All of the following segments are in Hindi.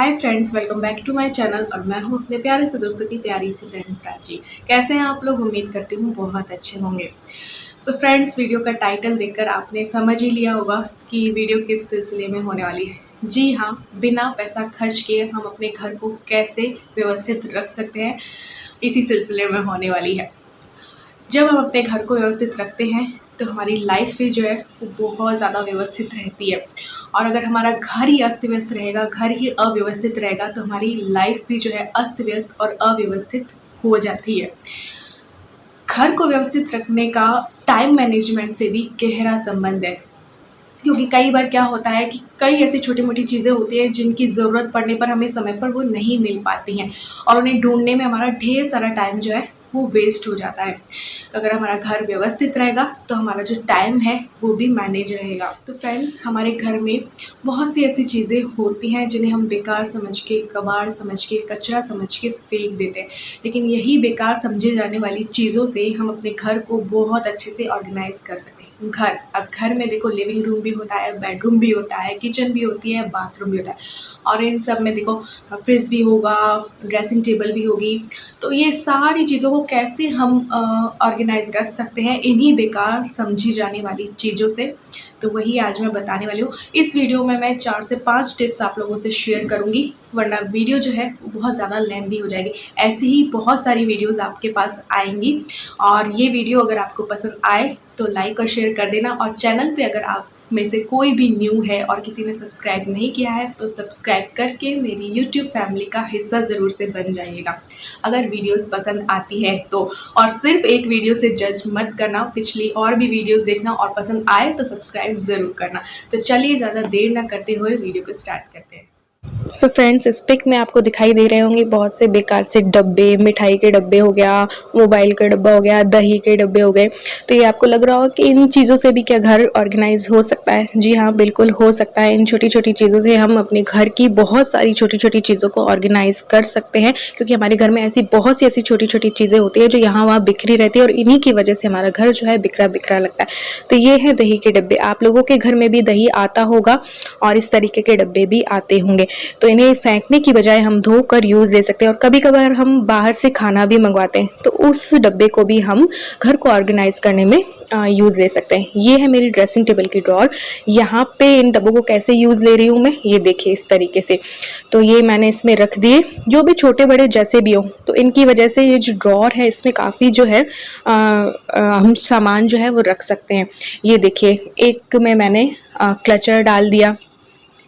Hi friends, welcome back to my channel. और मैं हूं अपने प्यारे से दोस्तों की प्यारी सी फ्रेंड प्राची। कैसे हैं आप लोग? उम्मीद करती हूँ बहुत अच्छे होंगे। सो फ्रेंड्स, वीडियो का टाइटल देखकर आपने समझ ही लिया होगा कि वीडियो किस सिलसिले में होने वाली है। जी हाँ, बिना पैसा खर्च किए हम अपने घर को कैसे व्यवस्थित रख सकते हैं, इसी सिलसिले में होने वाली है। जब हम अपने घर को व्यवस्थित रखते हैं तो हमारी लाइफ भी जो है वो बहुत ज़्यादा व्यवस्थित रहती है। और अगर हमारा घर ही अस्त व्यस्त रहेगा, घर ही अव्यवस्थित रहेगा, तो हमारी लाइफ भी जो है अस्त व्यस्त और अव्यवस्थित हो जाती है। घर को व्यवस्थित रखने का टाइम मैनेजमेंट से भी गहरा संबंध है, क्योंकि कई बार क्या होता है कि कई ऐसी छोटी मोटी चीज़ें होती हैं जिनकी ज़रूरत पड़ने पर हमें समय पर वो नहीं मिल पाती हैं, और उन्हें ढूंढने में हमारा ढेर सारा टाइम जो है वो वेस्ट हो जाता है। तो अगर हमारा घर व्यवस्थित रहेगा तो हमारा जो टाइम है वो भी मैनेज रहेगा। तो फ्रेंड्स, हमारे घर में बहुत सी ऐसी चीज़ें होती हैं जिन्हें हम बेकार समझ के, कबाड़ समझ के, कचरा समझ के फेंक देते हैं। लेकिन यही बेकार समझे जाने वाली चीज़ों से हम अपने घर को बहुत अच्छे से ऑर्गेनाइज कर सकते हैं। अब घर में देखो, लिविंग रूम भी होता है, बेडरूम भी होता है, किचन भी होती है, बाथरूम भी होता है, और इन सब में देखो फ्रिज भी होगा, ड्रेसिंग टेबल भी होगी। तो ये सारी चीज़ों को कैसे हम ऑर्गेनाइज रख सकते हैं इन्हीं बेकार समझी जाने वाली चीज़ों से, तो वही आज मैं बताने वाली हूँ। इस वीडियो में मैं 4 से 5 टिप्स आप लोगों से शेयर करूँगी, वरना वीडियो जो है वो बहुत ज़्यादा लेंथी हो जाएगी। ऐसी ही बहुत सारी वीडियोज़ आपके पास आएंगी, और ये वीडियो अगर आपको पसंद आए तो लाइक और शेयर कर देना। और चैनल पे अगर आप में से कोई भी न्यू है और किसी ने सब्सक्राइब नहीं किया है तो सब्सक्राइब करके मेरी YouTube फैमिली का हिस्सा ज़रूर से बन जाइएगा, अगर वीडियोस पसंद आती है तो। और सिर्फ एक वीडियो से जज मत करना, पिछली और भी वीडियोस देखना, और पसंद आए तो सब्सक्राइब ज़रूर करना। तो चलिए ज़्यादा देर ना करते हुए वीडियो को स्टार्ट करते हैं। सो फ्रेंड्स, इस पिक में आपको दिखाई दे रहे होंगे बहुत से बेकार से डब्बे, मिठाई के डब्बे हो गया, मोबाइल का डब्बा हो गया, दही के डब्बे हो गए। तो ये आपको लग रहा होगा कि इन चीज़ों से भी क्या घर ऑर्गेनाइज हो सकता है? जी हाँ, बिल्कुल हो सकता है। इन छोटी छोटी चीज़ों से हम अपने घर की बहुत सारी छोटी छोटी चीज़ों को ऑर्गेनाइज कर सकते हैं, क्योंकि हमारे घर में ऐसी बहुत सी ऐसी छोटी छोटी चीज़ें होती है जो यहाँ वहाँ बिखरी रहती है, और इन्हीं की वजह से हमारा घर जो है बिखरा बिखरा लगता है। तो ये है दही के डब्बे। आप लोगों के घर में भी दही आता होगा और इस तरीके के डब्बे भी आते होंगे। तो इन्हें फेंकने की बजाय हम धोकर यूज़ ले सकते हैं। और कभी कभार हम बाहर से खाना भी मंगवाते हैं, तो उस डब्बे को भी हम घर को ऑर्गेनाइज करने में यूज़ ले सकते हैं। ये है मेरी ड्रेसिंग टेबल की ड्रॉर। यहाँ पे इन डब्बों को कैसे यूज़ ले रही हूँ मैं, ये देखिए इस तरीके से। तो ये मैंने इसमें रख दिए, जो भी छोटे बड़े जैसे भी हों। तो इनकी वजह से ये जो ड्रॉर है इसमें काफ़ी जो है हम सामान जो है वो रख सकते हैं। ये देखिए, एक में मैंने क्लचर डाल दिया।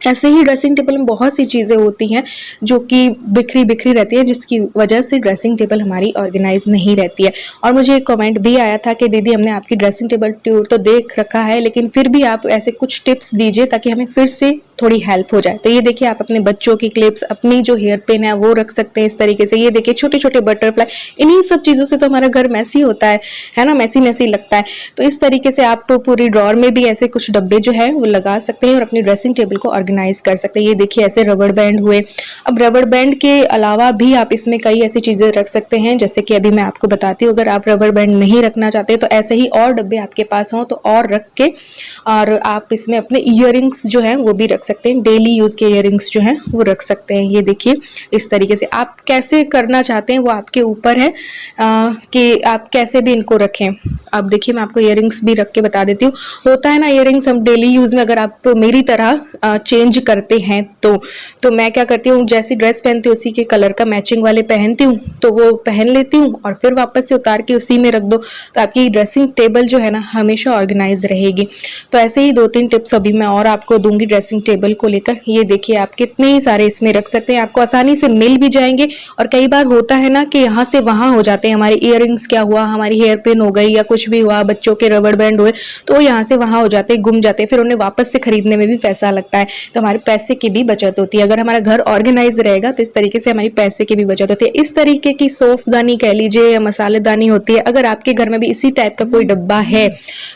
ऐसे ही ड्रेसिंग टेबल में बहुत सी चीज़ें होती हैं जो कि बिखरी बिखरी रहती हैं, जिसकी वजह से ड्रेसिंग टेबल हमारी ऑर्गेनाइज नहीं रहती है। और मुझे एक कमेंट भी आया था कि दीदी, हमने आपकी ड्रेसिंग टेबल टूर तो देख रखा है, लेकिन फिर भी आप ऐसे कुछ टिप्स दीजिए ताकि हमें फिर से थोड़ी हेल्प हो जाए। तो ये देखिए, आप अपने बच्चों की क्लिप्स, अपनी जो हेयर पिन है वो रख सकते हैं इस तरीके से। ये देखिए, छोटे छोटे बटरफ्लाई, इन्हीं सब चीज़ों से तो हमारा घर मैसी होता है ना, मैसी मैसी लगता है। तो इस तरीके से आप पूरी ड्रॉर में भी ऐसे कुछ डब्बे जो है वो लगा सकते हैं और अपनी ड्रेसिंग टेबल को ऑर्गेनाइज कर सकते हैं। ये देखिए, ऐसे रबड़ बैंड हुए। अब रबड़ बैंड के अलावा भी आप इसमें कई ऐसी चीज़ें रख सकते हैं, जैसे कि अभी मैं आपको बताती हूँ। अगर आप रबड़ बैंड नहीं रखना चाहते तो ऐसे ही और डब्बे आपके पास हों तो और रख के, और आप इसमें अपने ईयरिंग्स जो हैं वो भी रख सकते हैं। डेली यूज़ के ईयरिंग्स जो हैं वो रख सकते हैं। ये देखिए, इस तरीके से आप कैसे करना चाहते हैं वो आपके ऊपर है कि आप कैसे भी इनको रखें। अब देखिए, मैं आपको ईयरिंग्स भी रख के बता देती हूँ। होता है ना, ईयरिंग्स हम डेली यूज़ में अगर आप मेरी तरह चेंज करते हैं तो मैं क्या करती हूँ, जैसी ड्रेस पहनती हूँ उसी के कलर का मैचिंग वाले पहनती हूँ, तो वो पहन लेती हूँ और फिर वापस से उतार के उसी में रख दो। तो आपकी ड्रेसिंग टेबल जो है ना हमेशा ऑर्गेनाइज रहेगी। तो ऐसे ही 2-3 टिप्स अभी मैं और आपको दूंगी ड्रेसिंग टेबल को लेकर। ये देखिए, आप कितने ही सारे इसमें रख सकते हैं, आपको आसानी से मिल भी जाएंगे। और कई बार होता है ना कि यहाँ से वहाँ हो जाते हैं, हमारे ईयरिंग्स क्या हुआ, हमारी हेयर पिन हो गई या कुछ भी हुआ, बच्चों के रबड़ बैंड हुए, तो यहाँ से वहाँ हो जाते हैं, गुम जाते हैं, फिर उन्हें वापस से खरीदने में भी पैसा लगता है। तो हमारे पैसे की भी बचत होती है। अगर हमारा घर ऑर्गेनाइज रहेगा तो इस तरीके से हमारी पैसे की भी बचत होती है। इस तरीके की सौंफदानी कह लीजिए या मसालेदानी होती है। अगर आपके घर में भी इसी टाइप का कोई डब्बा है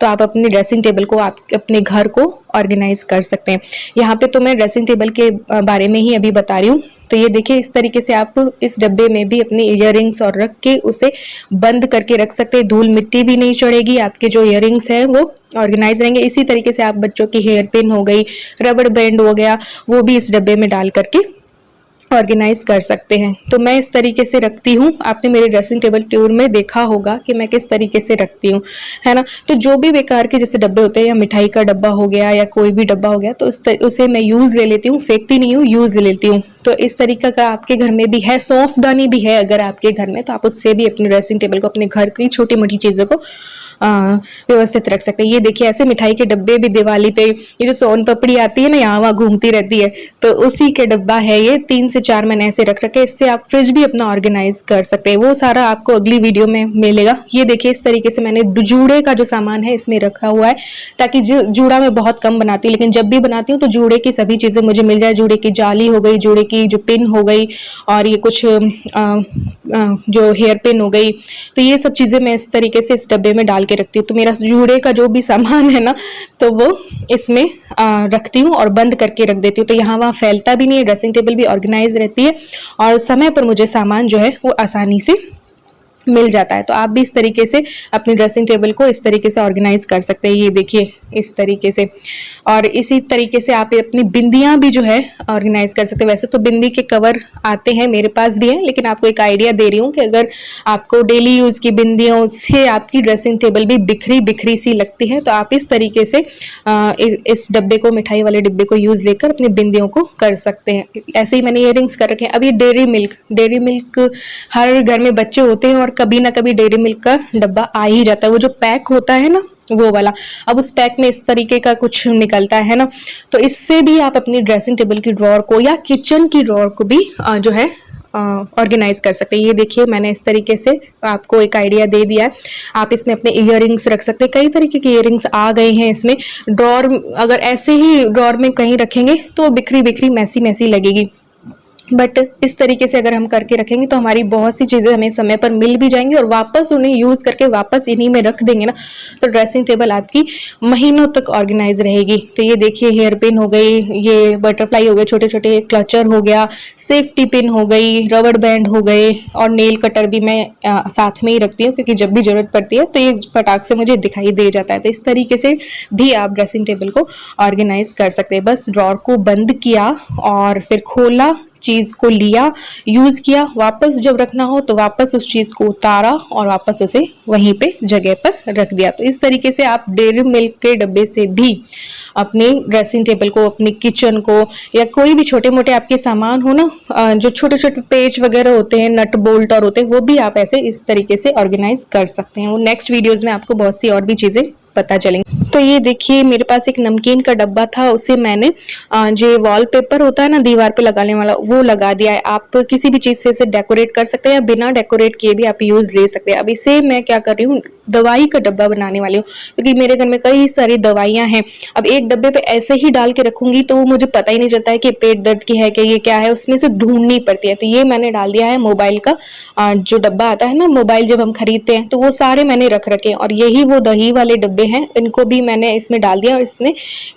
तो आप अपनी ड्रेसिंग टेबल को, आप अपने घर को ऑर्गेनाइज कर सकते हैं। यहाँ पे तो मैं ड्रेसिंग टेबल के बारे में ही अभी बता रही हूँ। तो ये देखिए, इस तरीके से आप इस डब्बे में भी अपने ईयरिंग्स और रख के उसे बंद करके रख सकते हैं। धूल मिट्टी भी नहीं चढ़ेगी, आपके जो ईयरिंग्स हैं वो ऑर्गेनाइज रहेंगे। इसी तरीके से आप बच्चों की हेयर पिन हो गई, रबड़ बैंड हो गया, वो भी इस डब्बे में डाल करके ऑर्गेनाइज कर सकते हैं। तो मैं इस तरीके से रखती हूँ। आपने मेरे ड्रेसिंग टेबल टूर में देखा होगा कि मैं किस तरीके से रखती हूँ, है ना। तो जो भी बेकार के जैसे डब्बे होते हैं, या मिठाई का डब्बा हो गया या कोई भी डब्बा हो गया, तो उसे मैं यूज़ ले लेती हूँ, फेंकती नहीं हूँ, यूज़ ले लेती हूँ। तो इस तरीके का आपके घर में भी है, सौंफदानी भी है अगर आपके घर में, तो आप उससे भी अपने ड्रेसिंग टेबल को, अपने घर की छोटी मोटी चीज़ों को व्यवस्थित रख सकते हैं। ये देखिए ऐसे मिठाई के डब्बे भी दिवाली पे, ये जो सोन पापड़ी आती है ना, यहाँ वहाँ घूमती रहती है, तो उसी के डब्बा है ये। 3 से 4 मैंने ऐसे रख रखे। इससे आप फ्रिज भी अपना ऑर्गेनाइज कर सकते हैं। वो सारा आपको अगली वीडियो में मिलेगा। ये देखिए इस तरीके से मैंने जूड़े का जो सामान है इसमें रखा हुआ है, ताकि जूड़ा मैं बहुत कम बनाती हूँ, लेकिन जब भी बनाती हूँ तो जूड़े की सभी चीजें मुझे मिल जाए। जूड़े की जाली हो गई, जूड़े की जो पिन हो गई, और ये कुछ जो हेयर पिन हो गई, तो ये सब चीजें मैं इस तरीके से इस डब्बे में डाल के रखती हूँ। तो मेरा जूड़े का जो भी सामान है ना, तो वो इसमें रखती हूँ और बंद करके रख देती हूँ। तो यहाँ वहाँ फैलता भी नहीं है, ड्रेसिंग टेबल भी ऑर्गेनाइज रहती है, और समय पर मुझे सामान जो है वो आसानी से मिल जाता है। तो आप भी इस तरीके से अपनी ड्रेसिंग टेबल को इस तरीके से ऑर्गेनाइज कर सकते हैं। ये देखिए इस तरीके से। और इसी तरीके से आप अपनी बिंदियां भी जो है ऑर्गेनाइज कर सकते हैं। वैसे तो बिंदी के कवर आते हैं, मेरे पास भी है, लेकिन आपको एक आइडिया दे रही हूँ कि अगर आपको डेली यूज की बिंदियों से आपकी ड्रेसिंग टेबल भी बिखरी बिखरी सी लगती है, तो आप इस तरीके से इस डब्बे को, मिठाई वाले डिब्बे को यूज लेकर अपनी बिंदियों को कर सकते हैं। ऐसे ही मैंने इयररिंग्स कर रखे हैं। अब ये डेयरी मिल्क हर घर में बच्चे होते हैं, और कभी ना कभी डेयरी मिल्क का डब्बा आ ही जाता है। वो जो पैक होता है ना, वो वाला। अब उस पैक में इस तरीके का कुछ निकलता है ना, तो इससे भी आप अपनी ड्रेसिंग टेबल की ड्रॉर को या किचन की ड्रॉर को भी जो है ऑर्गेनाइज कर सकते हैं। ये देखिए मैंने इस तरीके से आपको एक आइडिया दे दिया है। आप इसमें अपने इयररिंग्स रख सकते हैं। कई तरीके के इयररिंग्स आ गए हैं इसमें। ड्रॉर अगर ऐसे ही ड्रॉर में कहीं रखेंगे तो बिखरी बिखरी मैसी मैसी लगेगी, बट इस तरीके से अगर हम करके रखेंगे तो हमारी बहुत सी चीज़ें हमें समय पर मिल भी जाएंगी, और वापस उन्हें यूज़ करके वापस इन्हीं में रख देंगे ना, तो ड्रेसिंग टेबल आपकी महीनों तक ऑर्गेनाइज रहेगी। तो ये देखिए हेयर पिन हो गई, ये बटरफ्लाई हो गए, छोटे छोटे क्लचर हो गया, सेफ्टी पिन हो गई, रबड़ बैंड हो गए, और नेल कटर भी मैं साथ में ही रखती हूँ, क्योंकि जब भी जरूरत पड़ती है तो ये फटाक से मुझे दिखाई दे जाता है। तो इस तरीके से भी आप ड्रेसिंग टेबल को ऑर्गेनाइज कर सकते हैं। बस ड्रॉर को बंद किया और फिर खोला, चीज को लिया, यूज किया, वापस जब रखना हो तो वापस उस चीज को उतारा और वापस उसे वहीं पे जगह पर रख दिया। तो इस तरीके से आप डेयरी मिल्क के डब्बे से भी अपनी ड्रेसिंग टेबल को, अपनी किचन को, या कोई भी छोटे मोटे आपके सामान हो ना, जो छोटे छोटे पेच वगैरह होते हैं, नट बोल्ट और होते हैं, वो भी आप ऐसे इस तरीके से ऑर्गेनाइज कर सकते हैं। वो नेक्स्ट वीडियोज में आपको बहुत सी और भी चीजें पता चलेंगी। तो ये देखिए मेरे पास एक नमकीन का डब्बा था, उसे मैंने जो वॉलपेपर होता है ना दीवार पे लगाने वाला, वो लगा दिया है। आप किसी भी चीज से इसे डेकोरेट कर सकते हैं, या बिना डेकोरेट किए भी आप यूज ले सकते हैं। अब इसे मैं क्या कर रही हूँ, दवाई का डब्बा बनाने वाली हूँ, क्योंकि मेरे घर में कई सारी दवाइयां हैं। अब एक डब्बे पे ऐसे ही डाल के रखूंगी तो मुझे पता ही नहीं चलता है कि पेट दर्द की है कि ये क्या है, उसमें से ढूंढनी पड़ती है। तो ये मैंने डाल दिया है मोबाइल का जो डब्बा आता है ना, मोबाइल जब हम खरीदते हैं, तो वो सारे मैंने रख रखे हैं। और यही वो दही वाले डब्बे हैं, इनको भी मैंने इसमें डाल दिया। और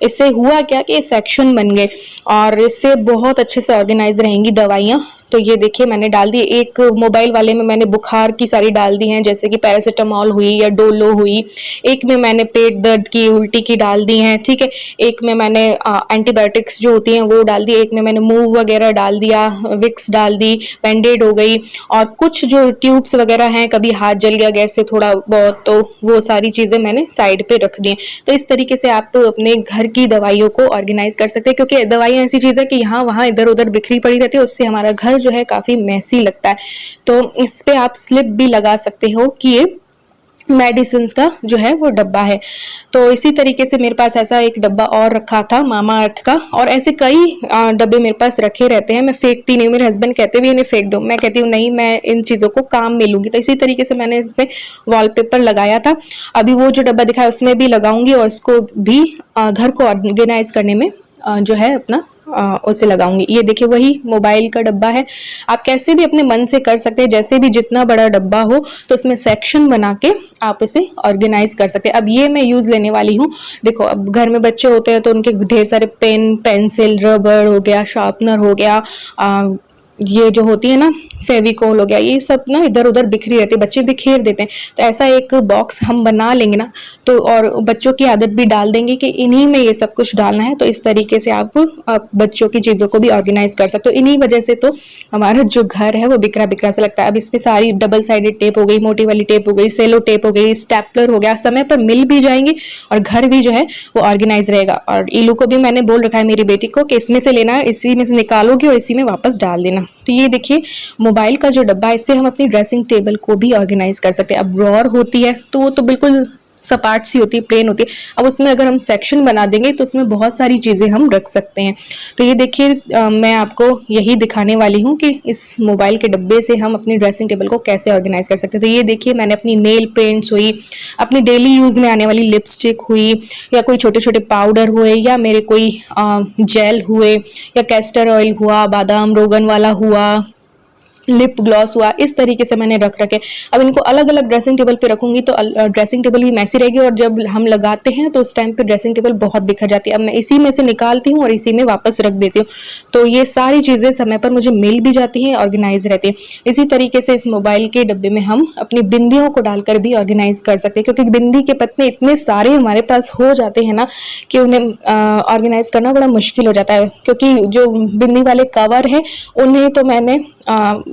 इससे हुआ क्या कि सेक्शन बन गए, और इससे बहुत अच्छे से ऑर्गेनाइज रहेंगी दवाइयाँ। तो ये देखिए मैंने डाल दी। एक मोबाइल वाले में मैंने बुखार की सारी डाल दी हैं, जैसे कि पैरासीटामोल हुई या डोलो हुई। एक में मैंने पेट दर्द की, उल्टी की डाल दी हैं, ठीक है। एक में मैंने एंटीबायोटिक्स जो होती हैं वो डाल दी। एक में मैंने मूव वगैरह डाल दिया, विक्स डाल दी, बैंडेड हो गई, और कुछ जो ट्यूब्स वगैरह हैं, कभी हाथ जल गया गैस से थोड़ा बहुत, तो वो सारी चीजें मैंने साइड पे रख दी। तो इस तरीके से आप अपने घर की दवाइयों को ऑर्गेनाइज कर सकते हैं, क्योंकि दवाइयाँ ऐसी चीज है कि यहाँ वहाँ इधर उधर बिखरी पड़ी रहती है, उससे हमारा घर जो है काफी मैसी लगता है। तो इस पे आप स्लिप भी लगा सकते हो कि ये मेडिसिन का जो है वो डब्बा है। तो इसी तरीके से मेरे पास ऐसा एक डब्बा और रखा था मामा अर्थ का, और ऐसे कई डब्बे मेरे पास रखे रहते हैं। मैं फेंकती नहीं हूँ, मेरे हस्बैंड कहते भी इन्हें फेंक दो, मैं कहती हूँ नहीं, मैं इन चीज़ों को काम में लूंगी। तो इसी तरीके से मैंने इसमें वॉलपेपर लगाया था। अभी वो जो डब्बा दिखाया उसमें भी लगाऊंगी, और उसको भी घर को ऑर्गेनाइज करने में जो है अपना उसे लगाऊंगी। ये देखिए वही मोबाइल का डब्बा है। आप कैसे भी अपने मन से कर सकते हैं, जैसे भी जितना बड़ा डब्बा हो तो उसमें सेक्शन बना के आप इसे ऑर्गेनाइज कर सकते हैं। अब ये मैं यूज लेने वाली हूँ। देखो अब घर में बच्चे होते हैं तो उनके ढेर सारे पेन, पेंसिल, रबड़ हो गया, शार्पनर हो गया, ये जो होती है ना फेविकोल हो गया, ये सब ना इधर उधर बिखरी रहती है, बच्चे बिखेर देते हैं। तो ऐसा एक बॉक्स हम बना लेंगे ना, तो और बच्चों की आदत भी डाल देंगे कि इन्हीं में ये सब कुछ डालना है, तो इस तरीके से आप बच्चों की चीज़ों को भी ऑर्गेनाइज कर सकते हो। इन्हीं वजह से तो हमारा जो घर है वो बिखरा बिखरा सा लगता है। अब इसमें सारी डबल साइडेड टेप हो गई, मोटी वाली टेप हो गई, सेलो टेप हो गई, स्टेपलर हो गया, समय पर मिल भी जाएंगे और घर भी जो है वो ऑर्गेनाइज रहेगा। और इलू को भी मैंने बोल रखा है, मेरी बेटी को, कि इसमें से लेना, इसी में से निकालोगे और इसी में वापस डाल देना। तो ये देखिए मोबाइल का जो डब्बा है, इससे हम अपनी ड्रेसिंग टेबल को भी ऑर्गेनाइज कर सकते हैं। अब ड्रॉअर होती है तो वो तो बिल्कुल सपाट सी होती है, प्लेन होती है। अब उसमें अगर हम सेक्शन बना देंगे तो उसमें बहुत सारी चीज़ें हम रख सकते हैं। तो ये देखिए मैं आपको यही दिखाने वाली हूँ कि इस मोबाइल के डब्बे से हम अपनी ड्रेसिंग टेबल को कैसे ऑर्गेनाइज कर सकते हैं। तो ये देखिए मैंने अपनी नेल पेंट्स हुई, अपनी डेली यूज़ में आने वाली लिपस्टिक हुई, या कोई छोटे छोटे पाउडर हुए, या मेरे कोई जेल हुए, या कैस्टर ऑयल हुआ, बादाम रोगन वाला हुआ, लिप ग्लॉस हुआ, इस तरीके से मैंने रख रखे। अब इनको अलग अलग ड्रेसिंग टेबल पे रखूंगी तो ड्रेसिंग टेबल भी मैसी रहेगी, और जब हम लगाते हैं तो उस टाइम पे ड्रेसिंग टेबल बहुत बिखर जाती है। अब मैं इसी में से निकालती हूँ और इसी में वापस रख देती हूँ, तो ये सारी चीज़ें समय पर मुझे मिल भी जाती हैं, ऑर्गेनाइज रहती है। इसी तरीके से इस मोबाइल के डब्बे में हम अपनी बिंदियों को डालकर भी ऑर्गेनाइज कर सकते हैं, क्योंकि बिंदी के पत्ते इतने सारे हमारे पास हो जाते हैं ना कि उन्हें ऑर्गेनाइज करना बड़ा मुश्किल हो जाता है। क्योंकि जो बिंदी वाले कवर हैं उन्हें तो मैंने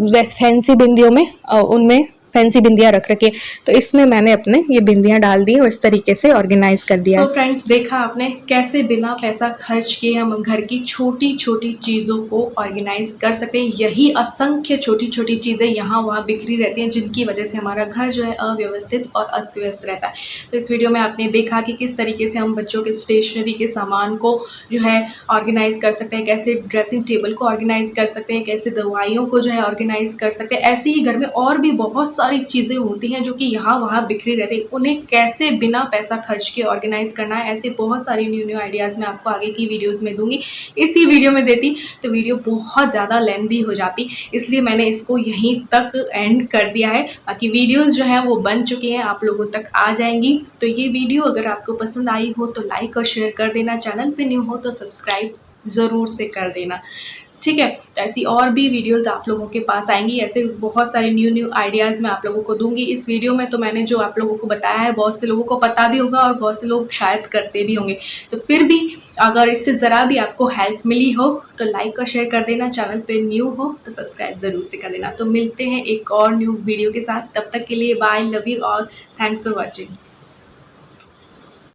वैसे फैंसी बिंदियों में उनमें फैंसी बिंदियां रख रखी है, तो इसमें मैंने अपने ये बिंदियां डाल दी और इस तरीके से ऑर्गेनाइज कर दिया। सो फ्रेंड्स, देखा आपने कैसे बिना पैसा खर्च किए हम घर की छोटी छोटी चीज़ों को ऑर्गेनाइज कर सकते हैं। यही असंख्य छोटी छोटी चीज़ें यहाँ वहाँ बिखरी रहती हैं, जिनकी वजह से हमारा घर जो है अव्यवस्थित और अस्त व्यस्त रहता है। तो इस वीडियो में आपने देखा कि किस तरीके से हम बच्चों के स्टेशनरी के सामान को जो है ऑर्गेनाइज कर सकते हैं, कैसे ड्रेसिंग टेबल को ऑर्गेनाइज कर सकते हैं, कैसे दवाइयों को जो है ऑर्गेनाइज कर सकते हैं। ऐसे ही घर में और भी बहुत सारी चीज़ें होती हैं जो कि यहाँ वहाँ बिखरी रहती है, उन्हें कैसे बिना पैसा खर्च के ऑर्गेनाइज करना है। ऐसे बहुत सारी न्यू आइडियाज़ मैं आपको आगे की वीडियोस में दूंगी। इसी वीडियो में देती तो वीडियो बहुत ज़्यादा लेंथी हो जाती, इसलिए मैंने इसको यहीं तक एंड कर दिया है। बाकी वीडियोस जो है वो बन चुकी हैं, आप लोगों तक आ जाएंगी। तो ये वीडियो अगर आपको पसंद आई हो तो लाइक और शेयर कर देना, चैनल पे न्यू हो तो सब्सक्राइब ज़रूर से कर देना, ठीक है। तो ऐसी और भी वीडियोस आप लोगों के पास आएंगी, ऐसे बहुत सारे न्यू आइडियाज़ मैं आप लोगों को दूंगी। इस वीडियो में तो मैंने जो आप लोगों को बताया है बहुत से लोगों को पता भी होगा और बहुत से लोग शायद करते भी होंगे, तो फिर भी अगर इससे ज़रा भी आपको हेल्प मिली हो तो लाइक और शेयर कर देना, चैनल पे न्यू हो तो सब्सक्राइब ज़रूर से कर देना। तो मिलते हैं एक और न्यू वीडियो के साथ, तब तक के लिए बाय, लव यू और थैंक्स फॉर वॉचिंग।